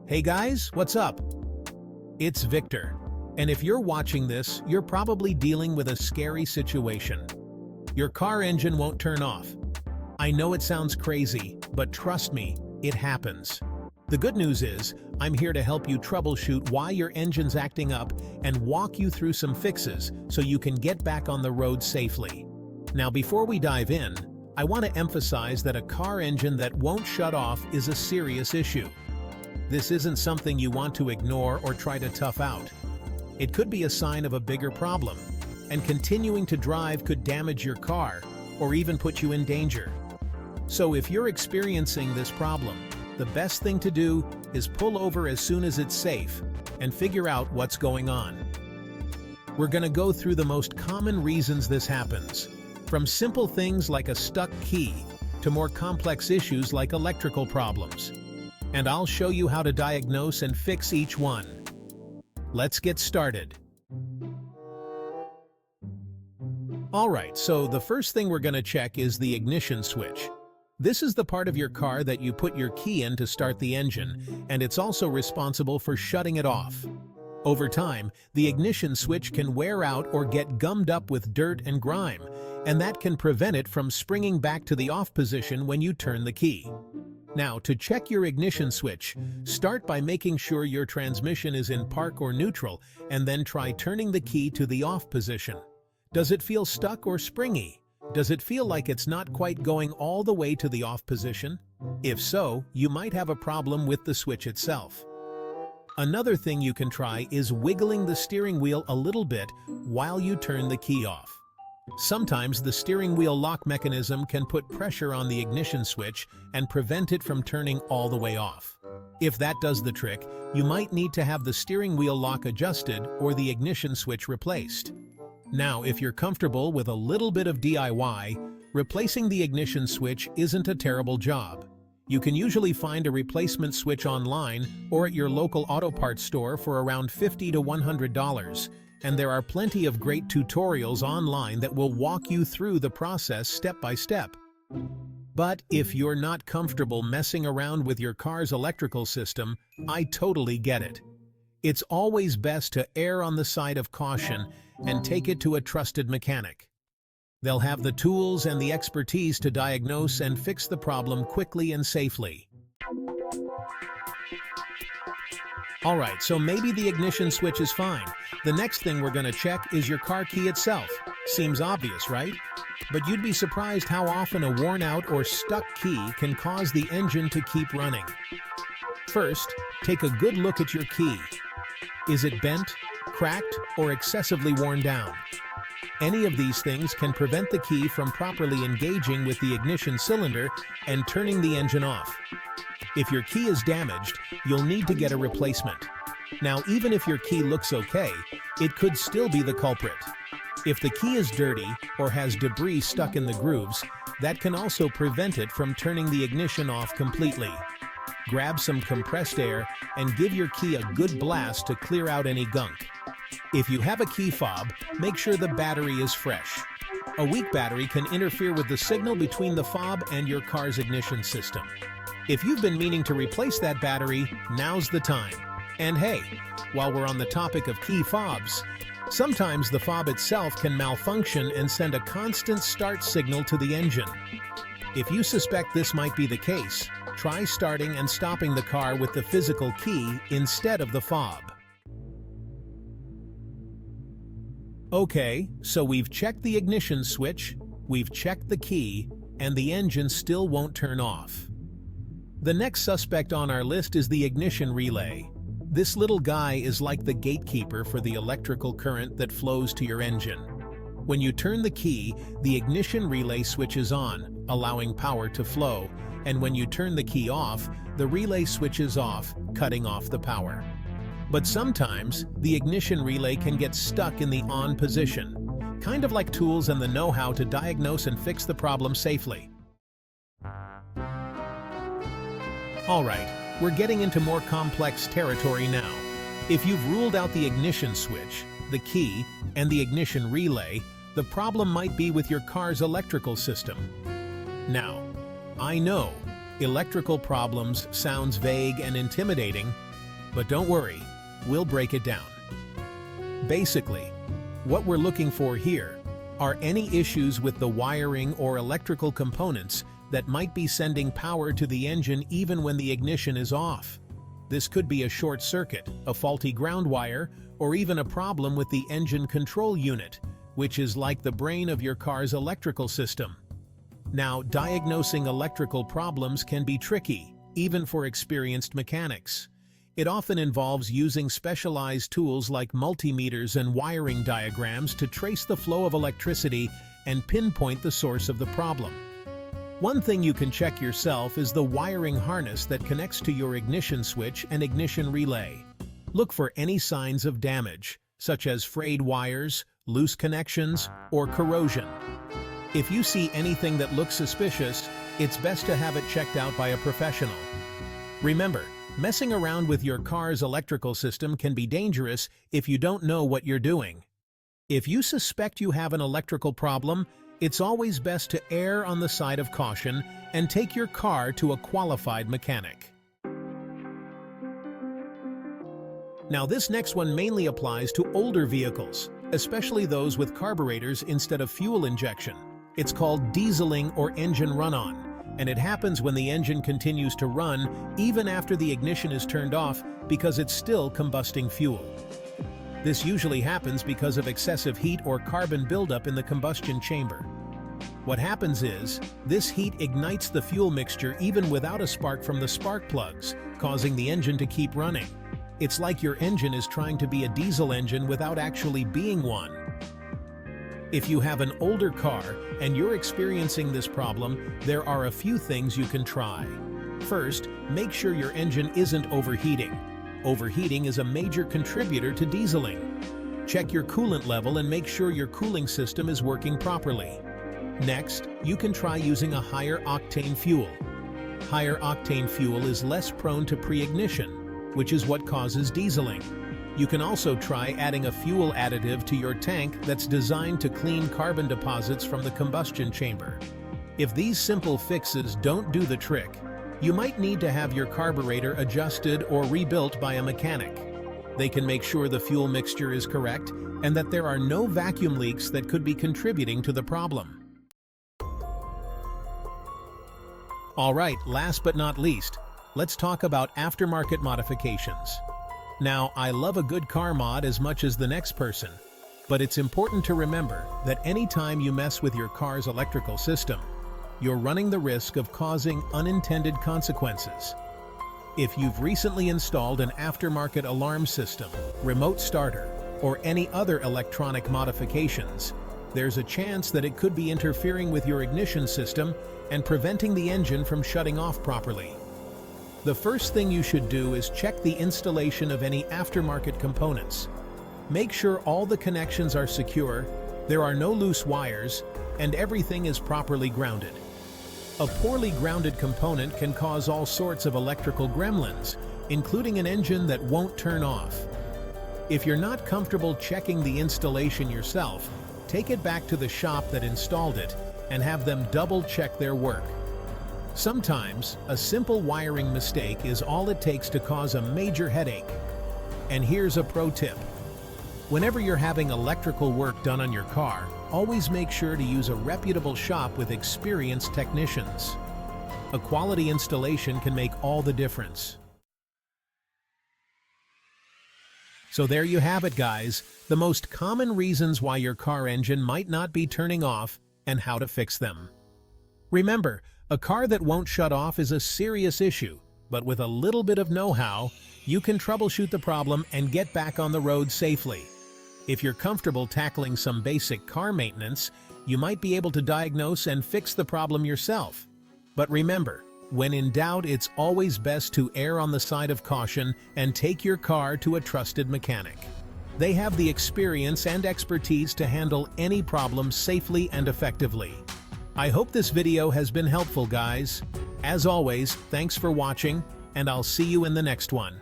Hey guys, what's up? It's Victor. And if you're watching this, you're probably dealing with a scary situation. Your car engine won't turn off. I know it sounds crazy, but trust me, it happens. The good news is, I'm here to help you troubleshoot why your engine's acting up and walk you through some fixes so you can get back on the road safely. Now, before we dive in, I want to emphasize that a car engine that won't shut off is a serious issue. This isn't something you want to ignore or try to tough out. It could be a sign of a bigger problem, and continuing to drive could damage your car or even put you in danger. So if you're experiencing this problem, the best thing to do is pull over as soon as it's safe and figure out what's going on. We're going to go through the most common reasons this happens, from simple things like a stuck key to more complex issues like electrical problems. And I'll show you how to diagnose and fix each one. Let's get started. Alright, so the first thing we're going to check is the ignition switch. This is the part of your car that you put your key in to start the engine, and it's also responsible for shutting it off. Over time, the ignition switch can wear out or get gummed up with dirt and grime, and that can prevent it from springing back to the off position when you turn the key. Now, to check your ignition switch, start by making sure your transmission is in park or neutral, and then try turning the key to the off position. Does it feel stuck or springy? Does it feel like it's not quite going all the way to the off position? If so, you might have a problem with the switch itself. Another thing you can try is wiggling the steering wheel a little bit while you turn the key off. Sometimes the steering wheel lock mechanism can put pressure on the ignition switch and prevent it from turning all the way off. If that does the trick, you might need to have the steering wheel lock adjusted or the ignition switch replaced. Now, if you're comfortable with a little bit of DIY, replacing the ignition switch isn't a terrible job. You can usually find a replacement switch online or at your local auto parts store for around $50 to $100. And there are plenty of great tutorials online that will walk you through the process step by step. But if you're not comfortable messing around with your car's electrical system, I totally get it. It's always best to err on the side of caution and take it to a trusted mechanic. They'll have the tools and the expertise to diagnose and fix the problem quickly and safely. Alright, so maybe the ignition switch is fine. The next thing we're going to check is your car key itself. Seems obvious, right? But you'd be surprised how often a worn-out or stuck key can cause the engine to keep running. First, take a good look at your key. Is it bent, cracked, or excessively worn down? Any of these things can prevent the key from properly engaging with the ignition cylinder and turning the engine off. If your key is damaged, you'll need to get a replacement. Now, even if your key looks okay, it could still be the culprit. If the key is dirty or has debris stuck in the grooves, that can also prevent it from turning the ignition off completely. Grab some compressed air and give your key a good blast to clear out any gunk. If you have a key fob, make sure the battery is fresh. A weak battery can interfere with the signal between the fob and your car's ignition system. If you've been meaning to replace that battery, now's the time. And hey, while we're on the topic of key fobs, sometimes the fob itself can malfunction and send a constant start signal to the engine. If you suspect this might be the case, try starting and stopping the car with the physical key instead of the fob. Okay, so we've checked the ignition switch, we've checked the key, and the engine still won't turn off. The next suspect on our list is the ignition relay. This little guy is like the gatekeeper for the electrical current that flows to your engine. When you turn the key, the ignition relay switches on, allowing power to flow, and when you turn the key off, the relay switches off, cutting off the power. But sometimes, the ignition relay can get stuck in the on position, kind of like tools and the know-how to diagnose and fix the problem safely. Alright, we're getting into more complex territory now. If you've ruled out the ignition switch, the key, and the ignition relay, the problem might be with your car's electrical system. Now, I know, electrical problems sounds vague and intimidating, But don't worry, we'll break it down. Basically, what we're looking for here are any issues with the wiring or electrical components that might be sending power to the engine even when the ignition is off. This could be a short circuit, a faulty ground wire, or even a problem with the engine control unit, which is like the brain of your car's electrical system. Now, diagnosing electrical problems can be tricky, even for experienced mechanics. It often involves using specialized tools like multimeters and wiring diagrams to trace the flow of electricity and pinpoint the source of the problem. One thing you can check yourself is the wiring harness that connects to your ignition switch and ignition relay. Look for any signs of damage, such as frayed wires, loose connections, or corrosion. If you see anything that looks suspicious, it's best to have it checked out by a professional. Remember, messing around with your car's electrical system can be dangerous if you don't know what you're doing. If you suspect you have an electrical problem, it's always best to err on the side of caution and take your car to a qualified mechanic. Now, this next one mainly applies to older vehicles, especially those with carburetors instead of fuel injection. It's called dieseling or engine run-on, and it happens when the engine continues to run even after the ignition is turned off because it's still combusting fuel. This usually happens because of excessive heat or carbon buildup in the combustion chamber. What happens is, this heat ignites the fuel mixture even without a spark from the spark plugs, causing the engine to keep running. It's like your engine is trying to be a diesel engine without actually being one. If you have an older car and you're experiencing this problem, there are a few things you can try. First, make sure your engine isn't overheating. Overheating is a major contributor to dieseling. Check your coolant level and make sure your cooling system is working properly. Next, you can try using a higher octane fuel. Higher octane fuel is less prone to pre-ignition, which is what causes dieseling. You can also try adding a fuel additive to your tank that's designed to clean carbon deposits from the combustion chamber. If these simple fixes don't do the trick, you might need to have your carburetor adjusted or rebuilt by a mechanic. They can make sure the fuel mixture is correct and that there are no vacuum leaks that could be contributing to the problem. Alright, last but not least, let's talk about aftermarket modifications. Now, I love a good car mod as much as the next person, but it's important to remember that anytime you mess with your car's electrical system, you're running the risk of causing unintended consequences. If you've recently installed an aftermarket alarm system, remote starter, or any other electronic modifications, there's a chance that it could be interfering with your ignition system and preventing the engine from shutting off properly. The first thing you should do is check the installation of any aftermarket components. Make sure all the connections are secure, there are no loose wires, and everything is properly grounded. A poorly grounded component can cause all sorts of electrical gremlins, including an engine that won't turn off. If you're not comfortable checking the installation yourself, take it back to the shop that installed it and have them double-check their work. Sometimes, a simple wiring mistake is all it takes to cause a major headache. And here's a pro tip. Whenever you're having electrical work done on your car, always make sure to use a reputable shop with experienced technicians. A quality installation can make all the difference. So there you have it, guys, the most common reasons why your car engine might not be turning off and how to fix them. Remember, a car that won't shut off is a serious issue, but with a little bit of know-how, you can troubleshoot the problem and get back on the road safely. If you're comfortable tackling some basic car maintenance, you might be able to diagnose and fix the problem yourself. But remember, when in doubt, it's always best to err on the side of caution and take your car to a trusted mechanic. They have the experience and expertise to handle any problem safely and effectively. I hope this video has been helpful, guys. As always, thanks for watching, and I'll see you in the next one.